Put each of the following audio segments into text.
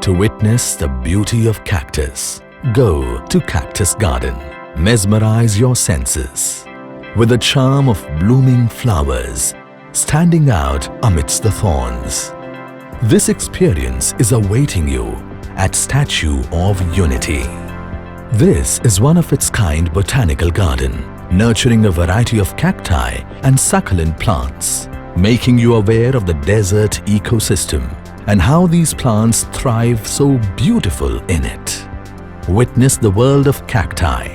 To witness the beauty of cactus, go to Cactus Garden. Mesmerize your senses with the charm of blooming flowers standing out amidst the thorns. This experience is awaiting you at Statue of Unity. This is one of its kind botanical garden, nurturing a variety of cacti and succulent plants, making you aware of the desert ecosystem and how these plants thrive so beautiful in it. Witness the world of cacti.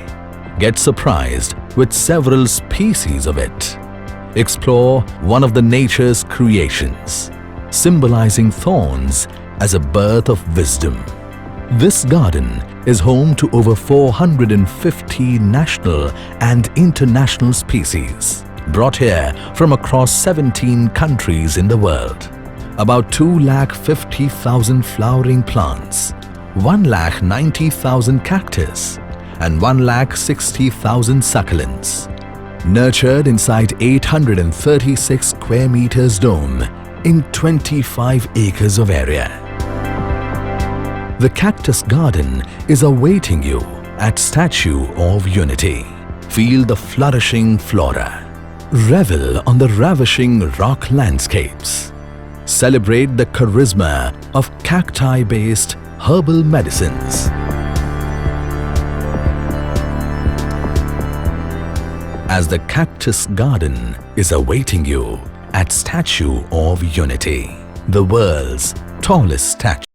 Get surprised with several species of it. Explore one of the nature's creations, symbolizing thorns as a birth of wisdom. This garden is home to over 450 national and international species, brought here from across 17 countries in the world. About 250,000 flowering plants, 190,000 cactus, and 160,000 succulents, nurtured inside 836 square meters dome in 25 acres of area. The Cactus Garden is awaiting you at Statue of Unity. Feel the flourishing flora. Revel on the ravishing rock landscapes. Celebrate the charisma of cacti-based herbal medicines. As the Cactus Garden is awaiting you at Statue of Unity, the world's tallest statue.